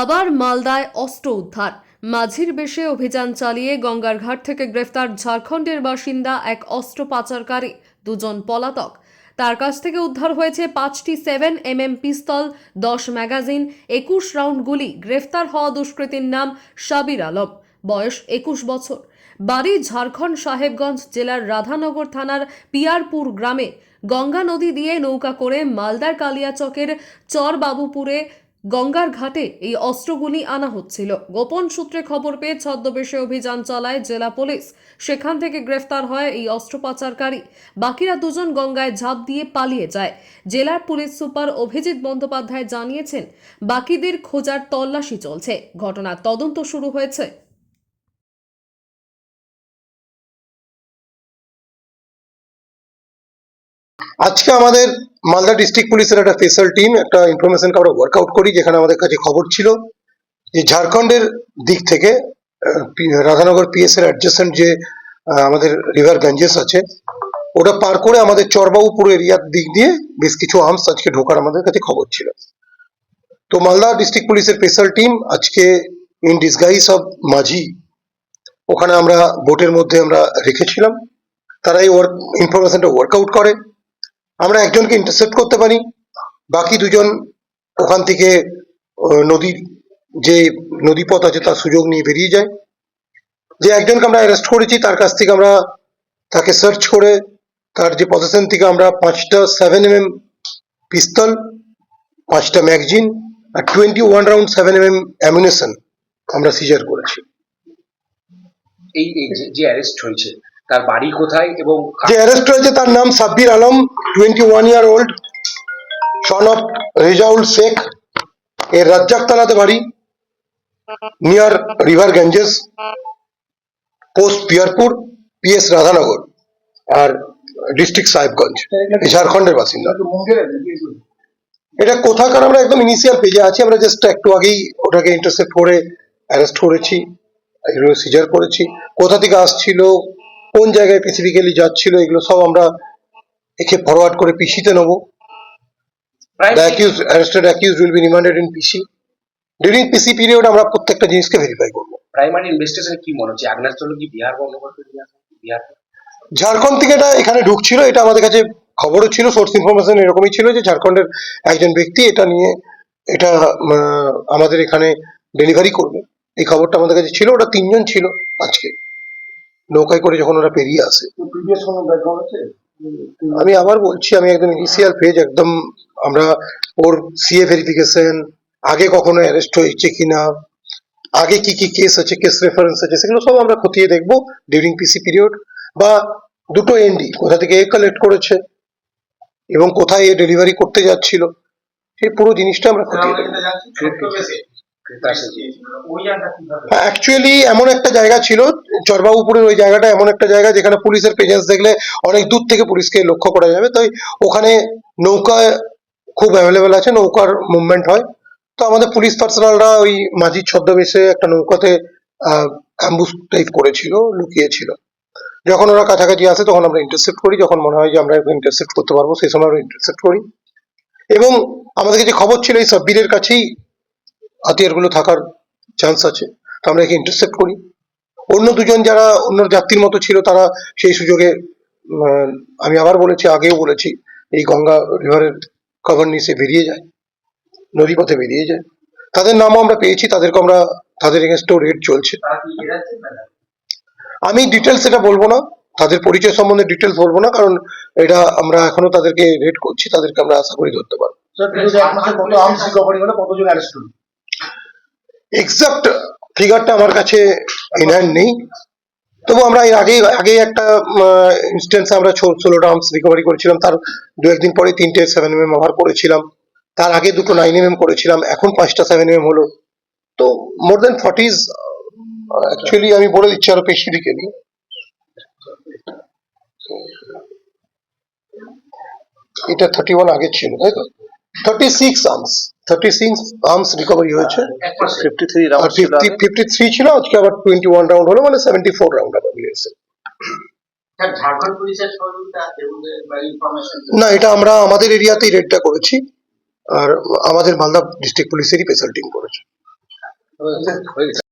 আবার মালদায় অস্ত্র উদ্ধার। মাঝির বেশে অভিযান চালিয়ে গঙ্গার ঘাট থেকে গ্রেফতার ঝাড়খণ্ডের বাসিন্দা এক অস্ত্র পাচারকারী, দুজন পলাতক। তার কাছ থেকে উদ্ধার হয়েছে 5টি 7mm পিস্তল, 10 ম্যাগাজিন, 21 রাউন্ড গুলি। গ্রেফতার হওয়া দুষ্কৃতীর নাম সাবির আলম, বয়স 21 বছর, বাড়ি ঝাড়খণ্ড সাহেবগঞ্জ জেলার রাধানগর থানার পিয়ারপুর গ্রামে। গঙ্গা নদী দিয়ে নৌকা করে মালদার কালিয়াচকের চরবাবুপুরে গঙ্গার ঘাটে এই অস্ত্রগুলি আনা হচ্ছিল। গোপন সূত্রে খবর পেয়ে ছদ্মবেশে অভিযান চালায় জেলা পুলিশ। সেখান থেকে গ্রেফতার হয় এই অস্ত্র পাচারকারী। বাকিরা দুজন গঙ্গায় ঝাঁপ দিয়ে পালিয়ে যায়। জেলার পুলিশ সুপার অভিজিৎ বন্দ্যোপাধ্যায় জানিয়েছেন, বাকিদের খোঁজার তল্লাশি চলছে। ঘটনার তদন্ত শুরু হয়েছে। আজকে আমাদের মালদা ডিস্ট্রিক্ট পুলিশের একটা স্পেশাল টিম একটা ইনফরমেশনকে আমরা ওয়ার্কআউট করি, যেখানে আমাদের কাছে খবর ছিল যে ঝাড়খণ্ডের দিক থেকে রাধানগর পিএস এর অ্যাডজেসেন্ট যে আমাদের রিভার গঞ্জেস আছে, ওটা পার করে আমাদের চরবাবুপুর এরিয়ার দিক দিয়ে বেশ কিছু আর্মস আজকে ঢোকার আমাদের কাছে খবর ছিল। তো মালদা ডিস্ট্রিক্ট পুলিশের স্পেশাল টিম আজকে ইন ডিসগাইজ অফ মাঝি ওখানে আমরা বোটের মধ্যে আমরা রেখেছিলাম। তারা এই ইনফরমেশনটা ওয়ার্কআউট করে। আমরা একজনকে ইন্টারসেপ্ট করতে পারি, বাকি দুজন ওখান থেকে নদীর যে নদীপথ আছে তার সুযোগ নিয়ে বেরিয়ে যায়। যে একজনকে আমরা অ্যারেস্ট করেছি তার কাছ থেকে আমরা তাকে সার্চ করে তার যে পজিশন থেকে আমরা 5টা 7mm পিস্তল, 5টা ম্যাগাজিন আর 21 রাউন্ড 7mm অ্যামিউনিশন আমরা সিজার করেছি। এই যে অ্যারেস্ট হয়েছে তার বাড়ি কোথায় এবং যে অ্যারেস্ট হয়েছে তার নাম Sabbir Alam, 21 year old, son of Rezaul Sheikh. এর রাজ্জাকতলাতে বাড়ি, near river Ganges, post Piyarpur, PS Radhanagar, আর ডিস্ট্রিক্ট সাহেবগঞ্জ, ঝাড়খণ্ডের বাসিন্দা। এটা কোথাকার আমরা একদম ইনিশিয়াল পেজে আছি, আমরা জাস্ট একটু আগেই ওটাকে ইন্টারসেপ্ট করে অ্যারেস্ট করেছি, এগুলো সিজার করেছি। কোথা থেকে আসছিল, কোন জায়গায় স্পেসিফিক্যালি যাচ্ছিল, এগুলো সব আমরা একে ফরওয়ার্ড করে পিসিতে নেবো। The accused, arrested accused will be remanded in PC. During PC period আমরা প্রত্যেকটা জিনিসকে ভেরিফাই করবো। প্রাইমারি ইনভেস্টিগেশন কি মনে হচ্ছে আগ্নেয়াস্ত্র কি বিহার বন্ধ বিহার ঝাড়খণ্ড থেকে এটা এখানে ঢুকছিল, এটা আমাদের কাছে খবরও ছিল, সোর্স ইনফরমেশন এরকমই ছিল যে ঝাড়খণ্ডের একজন ব্যক্তি এটা নিয়ে এটা আমাদের এখানে ডেলিভারি করবে, এই খবরটা আমাদের কাছে ছিল। ওটা 3 জন ছিল আজকে নৌকায় করে যখন ওরা পেরিয়ে আসে। আমি আবার বলছি, আমি একদম ইনিশিয়াল পেজ, একদম আমরা ওর সিএ ভেরিফিকেশন, আগে কখনো অ্যারেস্ট হয়েছে কিনা, আগে কি কি কেস আছে, কেস রেফারেন্স আছে, সেগুলো সব আমরা খতিয়ে দেখবো ডিউরিং পিসি পিরিয়ড। বা দুটো এনডি কোথা থেকে এ কালেক্ট করেছে এবং কোথায় এ ডেলিভারি করতে যাচ্ছিল, সেই পুরো জিনিসটা আমরা খতিয়ে দেখবো। অ্যাকচুয়ালি এমন একটা জায়গা ছিল, চরবাবুপুরের ওই জায়গাটা এমন একটা জায়গা যেখানে পুলিশের প্রেজেন্স দেখলে অনেক দূর থেকে পুলিশকে লক্ষ্য করা যাবে। তাই ওখানে নৌকা খুব অ্যাভেলেবেল আছে, নৌকার মুভমেন্ট হয়। তো আমাদের পুলিশ পার্সোনালরা ওই মাঝির ছদ্মবেশে একটা নৌকাতে অ্যাম্বুশ টাইপ করেছিল, লুকিয়েছিল। যখন ওরা কাছাকাছি আসে তখন আমরা ইন্টারসেপ্ট করি, যখন মনে হয় যে আমরা ইন্টারসেপ্ট করতে পারবো সেই সময় আমরা ইন্টারসেপ্ট করি। এবং আমাদের কাছে খবর ছিল এই সাব্বিরের কাছেই হাতিয়ারগুলো থাকার চান্স আছে, তো আমরা একে ইন্টারসেপ্ট করি। অন্য দুজন যারা অন্য যাত্রীর মতো ছিল তারা সেই সুযোগে আমি আবার বলেছি, আগেও বলেছি, এই গঙ্গা রিভারের কভার নিচে বেরিয়ে যায়, নদীপথে বেরিয়ে যায়। তাদের নামও আমরা পেয়েছি, তাদের এগেনস্টেও রেড চলছে। আমি ডিটেলস এটা বলবো না, তাদের পরিচয় সম্বন্ধে ডিটেলস বলবো না, কারণ এটা আমরা এখনো তাদেরকে রেড করছি, তাদেরকে আমরা আশা করি ধরতে পারবো। এক্সাক্ট ফিগারটা আমার কাছে ইন হ্যান্ড নেই, তবু আমরা এর আগে একটা ইনস্টেন্স আমরা 16টা আর্মস রিকভারি করেছিলাম, তার 2-1 দিন পরে 3টে 7mm ওভার করেছিলাম, তার আগে 2টো 9mm করেছিলাম, এখন 5টা 7mm হলো। তো মোর দেন 40s অ্যাকচুয়ালি আমি বলে দিচ্ছি আরো স্পেসিফিক্যালি। এটা 31 আগে ছিল, তাই তো? 36 আর্মস রিকভারি হয়েছে, 53 ছিল, আজকে আবার 21 রাউন্ড হলো, মানে 74 রাউন্ড আবার মিলেছে। না, এটা আমরা আমাদের এরিয়াতেই রেডটা করেছি, আর আমাদের মালদা ডিস্ট্রিক্ট পুলিশেরই স্পেশাল টিম করেছে। হয়ে গেছে